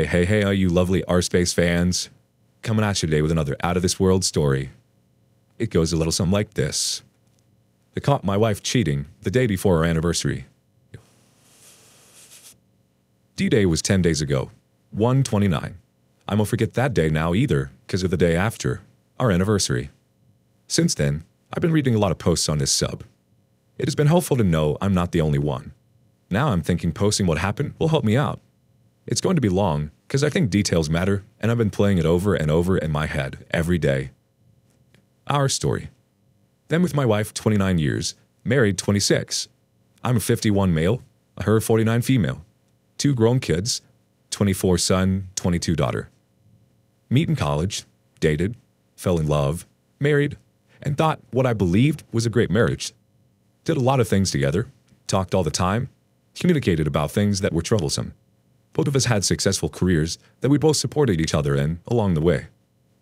Hey, all you lovely R-Space fans. Coming at you today with another out-of-this-world story. It goes a little something like this. I caught my wife cheating the day before our anniversary. D-Day was 10 days ago, 1/29. I won't forget that day now either, because of the day after, our anniversary. Since then, I've been reading a lot of posts on this sub. It has been helpful to know I'm not the only one. Now I'm thinking posting what happened will help me out. It's going to be long, because I think details matter, and I've been playing it over and over in my head every day. Our story. Been with my wife 29 years, married 26. I'm a 51 male, her 49 female. 2 grown kids, 24 son, 22 daughter. Meet in college, dated, fell in love, married, and thought what I believed was a great marriage. Did a lot of things together, talked all the time, communicated about things that were troublesome. Both of us had successful careers that we both supported each other in along the way.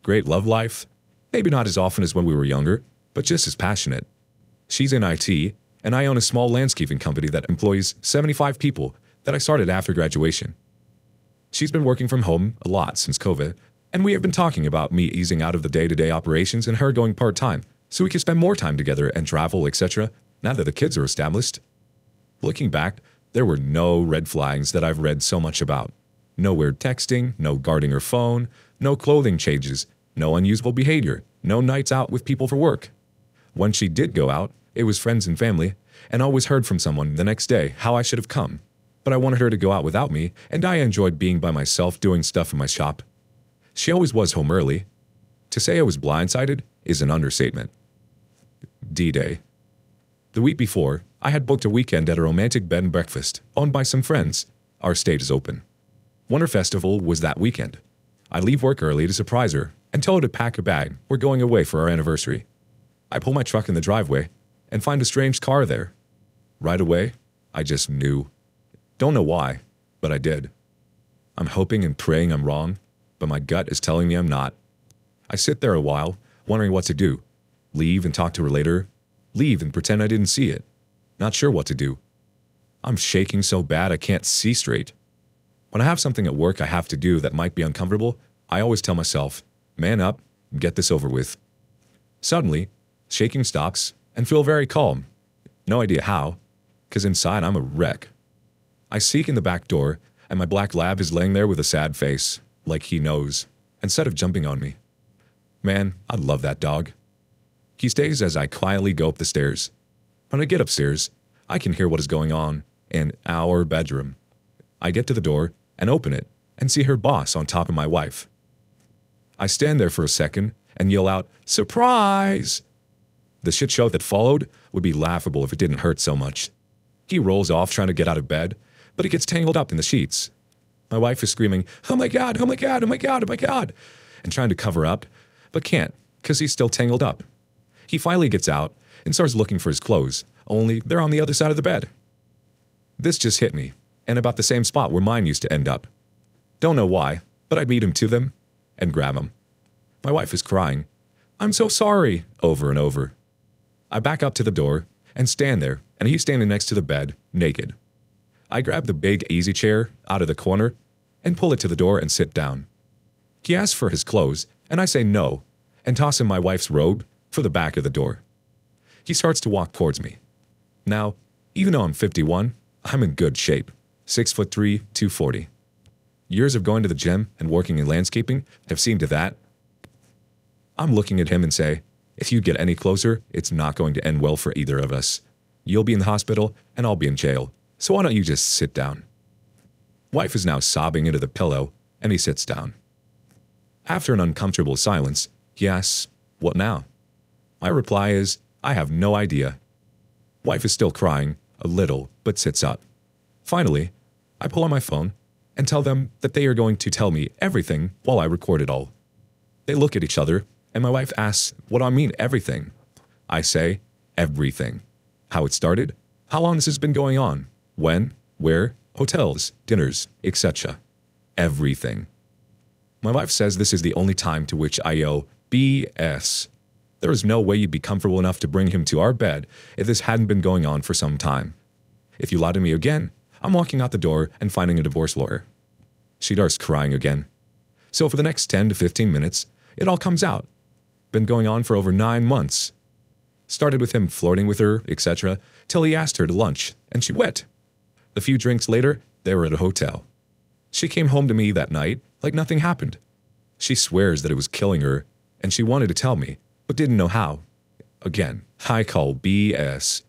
Great love life, maybe not as often as when we were younger, but just as passionate. She's in IT, and I own a small landscaping company that employs 75 people that I started after graduation. She's been working from home a lot since COVID, and we have been talking about me easing out of the day-to-day operations and her going part-time, so we can spend more time together and travel, etc., now that the kids are established. Looking back, there were no red flags that I've read so much about. No weird texting, no guarding her phone, no clothing changes, no unusable behavior, no nights out with people for work. When she did go out, it was friends and family, and always heard from someone the next day how I should have come. But I wanted her to go out without me, and I enjoyed being by myself doing stuff in my shop. She always was home early. To say I was blindsided is an understatement. D-Day. The week before, I had booked a weekend at a romantic bed and breakfast owned by some friends. Our state is open. Winter Festival was that weekend. I leave work early to surprise her and tell her to pack a bag. We're going away for our anniversary. I pull my truck in the driveway and find a strange car there. Right away, I just knew. Don't know why, but I did. I'm hoping and praying I'm wrong, but my gut is telling me I'm not. I sit there a while, wondering what to do. Leave and talk to her later. Leave and pretend I didn't see it. Not sure what to do. I'm shaking so bad I can't see straight. When I have something at work I have to do that might be uncomfortable, I always tell myself, man up, and get this over with. Suddenly, shaking stops and feel very calm. No idea how, because inside I'm a wreck. I sneak in the back door, and my black lab is laying there with a sad face, like he knows, instead of jumping on me. Man, I love that dog. He stays as I quietly go up the stairs. When I get upstairs, I can hear what is going on in our bedroom. I get to the door and open it and see her boss on top of my wife. I stand there for a second and yell out, "Surprise!" The shit show that followed would be laughable if it didn't hurt so much. He rolls off trying to get out of bed, but he gets tangled up in the sheets. My wife is screaming, "Oh my God, oh my God, oh my God, oh my God," and trying to cover up, but can't because he's still tangled up. He finally gets out and starts looking for his clothes, only they're on the other side of the bed. This just hit me, and about the same spot where mine used to end up. Don't know why, but I beat him to them and grab him. My wife is crying, "I'm so sorry," over and over. I back up to the door and stand there, and he's standing next to the bed, naked. I grab the big easy chair out of the corner and pull it to the door and sit down. He asks for his clothes, and I say no, and toss him my wife's robe for the back of the door. He starts to walk towards me. Now, even though I'm 51, I'm in good shape, 6'3", 240. Years of going to the gym and working in landscaping have seen to that. I'm looking at him and say, if you get any closer, it's not going to end well for either of us. You'll be in the hospital and I'll be in jail, so why don't you just sit down? Wife is now sobbing into the pillow, and he sits down. After an uncomfortable silence, he asks, "What now?" My reply is, I have no idea. Wife is still crying, a little, but sits up. Finally, I pull on my phone and tell them that they are going to tell me everything while I record it all. They look at each other, and my wife asks what I mean everything. I say, everything. How it started, how long this has been going on, when, where, hotels, dinners, etc. Everything. My wife says this is the only time to which I owe BS. There is no way you'd be comfortable enough to bring him to our bed if this hadn't been going on for some time. If you lie to me again, I'm walking out the door and finding a divorce lawyer. She starts crying again. So for the next 10 to 15 minutes, it all comes out. Been going on for over 9 months. Started with him flirting with her, etc., till he asked her to lunch, and she went. A few drinks later, they were at a hotel. She came home to me that night like nothing happened. She swears that it was killing her, and she wanted to tell me, but didn't know how. Again, I call BS.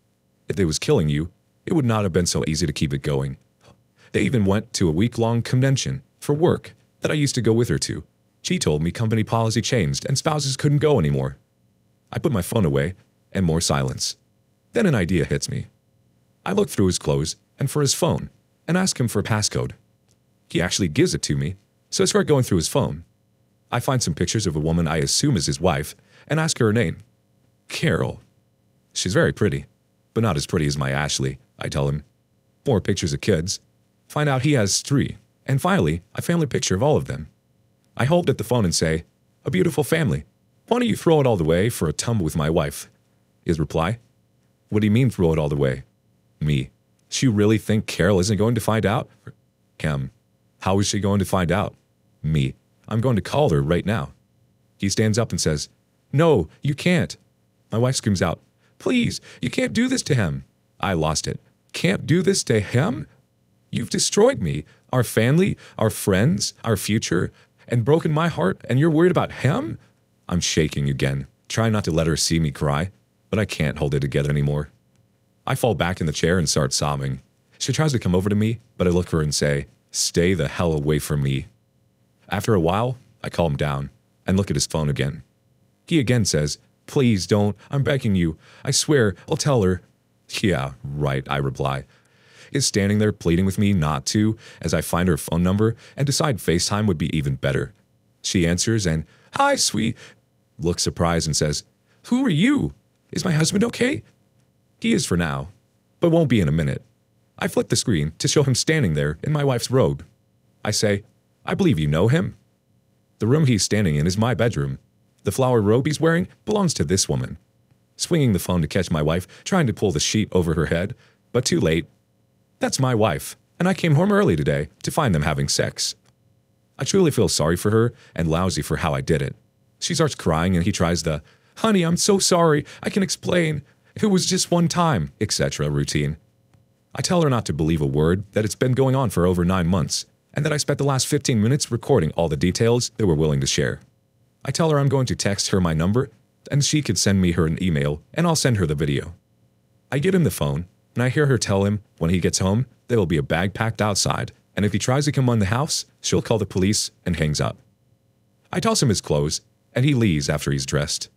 If it was killing you, it would not have been so easy to keep it going. They even went to a week-long convention for work that I used to go with her to. She told me company policy changed and spouses couldn't go anymore. I put my phone away, and more silence. Then an idea hits me. I look through his clothes and for his phone, and ask him for a passcode. He actually gives it to me, so I start going through his phone. I find some pictures of a woman I assume is his wife, and ask her name. Carol. She's very pretty, but not as pretty as my Ashley, I tell him. More pictures of kids. Find out he has 3, and finally, a family picture of all of them. I hold at the phone and say, "A beautiful family. Why don't you throw it all the way for a tumble with my wife?" His reply, "What do you mean throw it all the way?" Me, "Do you really think Carol isn't going to find out?" Him, "How is she going to find out?" Me, "I'm going to call her right now." He stands up and says, "No, you can't." My wife screams out, "Please, you can't do this to him." I lost it. Can't do this to him? You've destroyed me, our family, our friends, our future, and broken my heart, and you're worried about him? I'm shaking again, trying not to let her see me cry, but I can't hold it together anymore. I fall back in the chair and start sobbing. She tries to come over to me, but I look at her and say, "Stay the hell away from me." After a while, I calm down and look at his phone again. He again says, "Please don't, I'm begging you. I swear, I'll tell her." "Yeah, right," I reply. Is standing there pleading with me not to, as I find her phone number and decide FaceTime would be even better. She answers and, "Hi, sweet," looks surprised and says, "Who are you? Is my husband okay?" He is for now, but won't be in a minute. I flip the screen to show him standing there in my wife's robe. I say, "I believe you know him." The room he's standing in is my bedroom. The flower robe he's wearing belongs to this woman. Swinging the phone to catch my wife, trying to pull the sheet over her head, but too late. That's my wife, and I came home early today to find them having sex. I truly feel sorry for her and lousy for how I did it. She starts crying and he tries the, "Honey, I'm so sorry, I can explain. It was just one time," etc. routine. I tell her not to believe a word, that it's been going on for over 9 months, and that I spent the last 15 minutes recording all the details they were willing to share. I tell her I'm going to text her my number, and she could send me her an email, and I'll send her the video. I get him the phone, and I hear her tell him when he gets home there will be a bag packed outside, and if he tries to come in the house, she'll call the police, and hangs up. I toss him his clothes, and he leaves after he's dressed.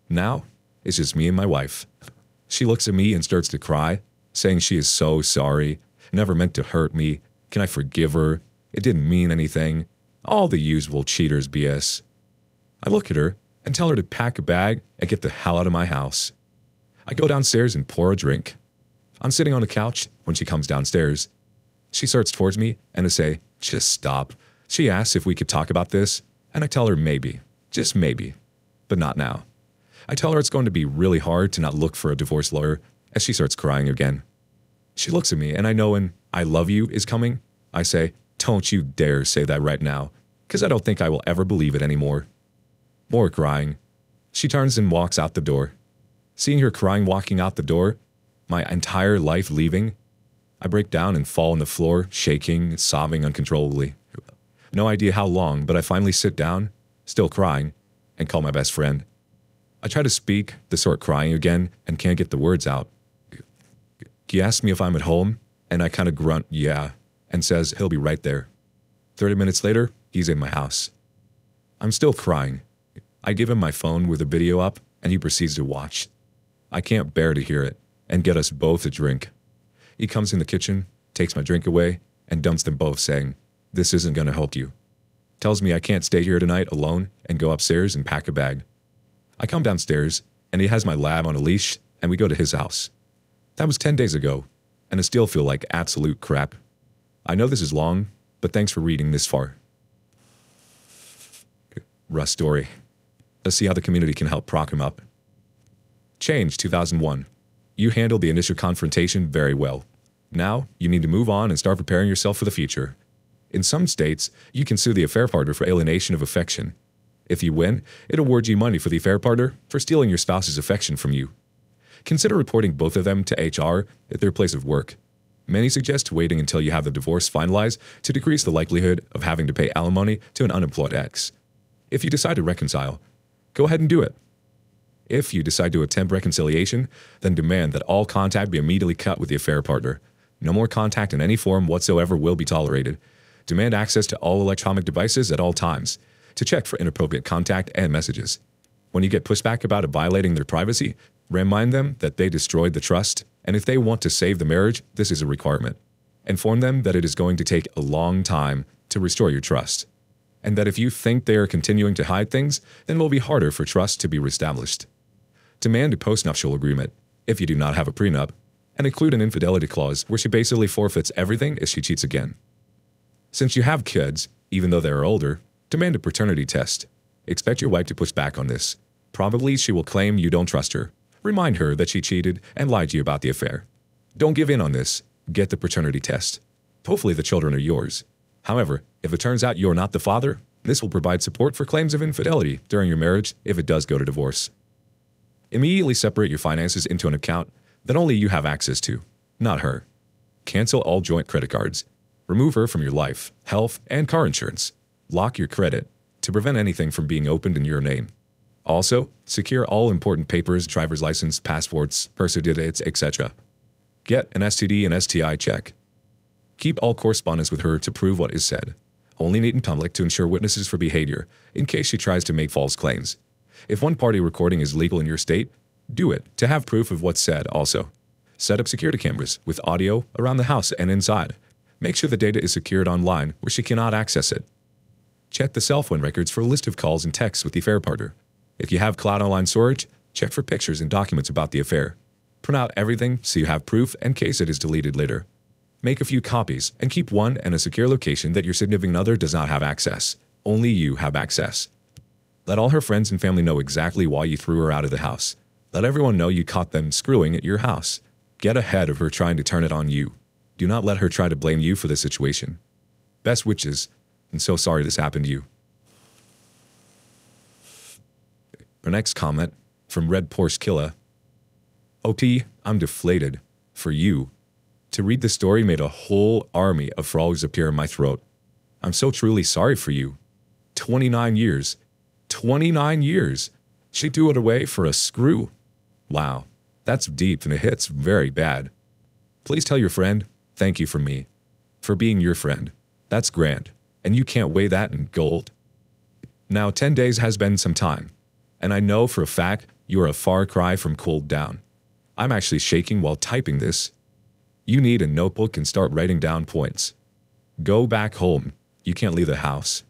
Now, it's just me and my wife. She looks at me and starts to cry, saying she is so sorry, never meant to hurt me, can I forgive her, it didn't mean anything, all the usual cheaters BS. I look at her and tell her to pack a bag and get the hell out of my house. I go downstairs and pour a drink. I'm sitting on the couch when she comes downstairs. She starts towards me and I say, "Just stop." She asks if we could talk about this, and I tell her maybe, just maybe, but not now. I tell her it's going to be really hard to not look for a divorce lawyer, as she starts crying again. She looks at me and I know an "I love you" is coming. I say, "Don't you dare say that right now, because I don't think I will ever believe it anymore." More crying. She turns and walks out the door. Seeing her crying walking out the door, my entire life leaving, I break down and fall on the floor, shaking, sobbing uncontrollably. No idea how long, but I finally sit down, still crying, and call my best friend. I try to speak, to start crying again, and can't get the words out. He asks me if I'm at home, and I kind of grunt, "Yeah," and says he'll be right there. 30 minutes later, he's in my house. I'm still crying. I give him my phone with a video up, and he proceeds to watch. I can't bear to hear it, and get us both a drink. He comes in the kitchen, takes my drink away, and dumps them both, saying, "This isn't going to help you." Tells me I can't stay here tonight alone, and go upstairs and pack a bag. I come downstairs, and he has my lab on a leash, and we go to his house. That was 10 days ago, and I still feel like absolute crap. I know this is long, but thanks for reading this far. Russ story. Let's see how the community can help prop him up. Change 2001. You handled the initial confrontation very well. Now, you need to move on and start preparing yourself for the future. In some states, you can sue the affair partner for alienation of affection. If you win, it awards you money for the affair partner for stealing your spouse's affection from you. Consider reporting both of them to HR at their place of work. Many suggest waiting until you have the divorce finalized to decrease the likelihood of having to pay alimony to an unemployed ex. If you decide to reconcile, go ahead and do it. If you decide to attempt reconciliation, then demand that all contact be immediately cut with the affair partner. No more contact in any form whatsoever will be tolerated. Demand access to all electronic devices at all times to check for inappropriate contact and messages. When you get pushback about violating their privacy, remind them that they destroyed the trust, and if they want to save the marriage, this is a requirement. Inform them that it is going to take a long time to restore your trust, and that if you think they are continuing to hide things, then it will be harder for trust to be reestablished. Demand a postnuptial agreement, if you do not have a prenup, and include an infidelity clause where she basically forfeits everything if she cheats again. Since you have kids, even though they are older, demand a paternity test. Expect your wife to push back on this. Probably she will claim you don't trust her. Remind her that she cheated and lied to you about the affair. Don't give in on this. Get the paternity test. Hopefully the children are yours. However, if it turns out you're not the father, this will provide support for claims of infidelity during your marriage if it does go to divorce. Immediately separate your finances into an account that only you have access to, not her. Cancel all joint credit cards. Remove her from your life, health, and car insurance. Lock your credit to prevent anything from being opened in your name. Also, secure all important papers, driver's license, passports, birth certificates, etc. Get an STD and STI check. Keep all correspondence with her to prove what is said. Only meet in public to ensure witnesses for behavior in case she tries to make false claims. If one-party recording is legal in your state, do it to have proof of what's said also. Set up security cameras with audio around the house and inside. Make sure the data is secured online where she cannot access it. Check the cell phone records for a list of calls and texts with the affair partner. If you have cloud online storage, check for pictures and documents about the affair. Print out everything so you have proof in case it is deleted later. Make a few copies and keep one in a secure location that your significant other does not have access. Only you have access. Let all her friends and family know exactly why you threw her out of the house. Let everyone know you caught them screwing at your house. Get ahead of her trying to turn it on you. Do not let her try to blame you for the situation. Best wishes, and so sorry this happened to you. Our next comment from Red Porsche Killa. OP, I'm deflated. For you. To read the story made a whole army of frogs appear in my throat. I'm so truly sorry for you. 29 years. 29 years. She threw it away for a screw. Wow, that's deep and it hits very bad. Please tell your friend, thank you from me. For being your friend. That's grand. And you can't weigh that in gold. Now 10 days has been some time. And I know for a fact you are a far cry from cooled down. I'm actually shaking while typing this. You need a notebook and start writing down points. Go back home. You can't leave the house.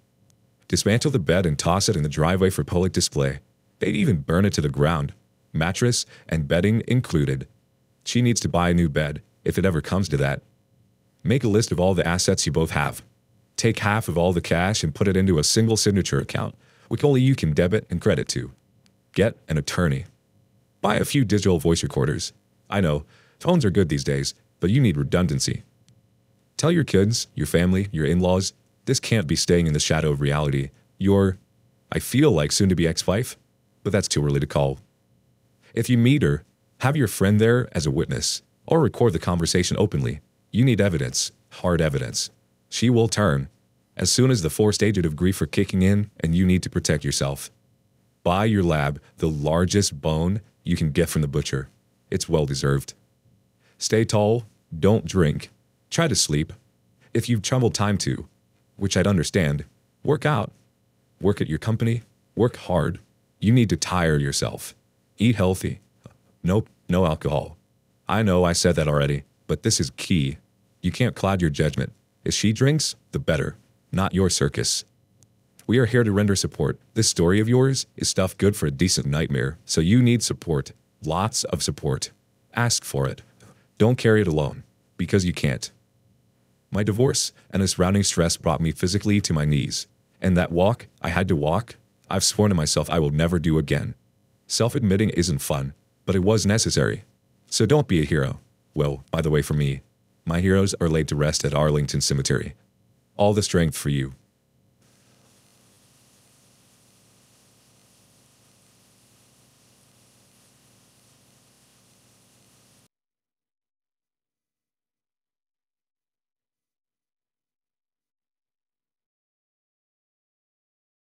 Dismantle the bed and toss it in the driveway for public display. They'd even burn it to the ground. Mattress and bedding included. She needs to buy a new bed, if it ever comes to that. Make a list of all the assets you both have. Take half of all the cash and put it into a single signature account, which only you can debit and credit to. Get an attorney. Buy a few digital voice recorders. I know, phones are good these days, but you need redundancy. Tell your kids, your family, your in-laws, this can't be staying in the shadow of reality. Your, I feel like soon-to-be ex-wife, but that's too early to call. If you meet her, have your friend there as a witness, or record the conversation openly. You need evidence, hard evidence. She will turn, as soon as the 4 stages of grief are kicking in and you need to protect yourself. Buy your lab the largest bone you can get from the butcher. It's well-deserved. Stay tall, don't drink, try to sleep. If you've troubled time to, which I'd understand, work out. Work at your company, work hard. You need to tire yourself. Eat healthy. Nope, no alcohol. I know I said that already, but this is key. You can't cloud your judgment. If she drinks, the better, not your circus. We are here to render support. This story of yours is stuff good for a decent nightmare, so you need support. Lots of support. Ask for it. Don't carry it alone, because you can't. My divorce and the surrounding stress brought me physically to my knees, and that walk I had to walk, I've sworn to myself I will never do again. Self-admitting isn't fun, but it was necessary. So don't be a hero. Well, by the way, for me, my heroes are laid to rest at Arlington Cemetery. All the strength for you.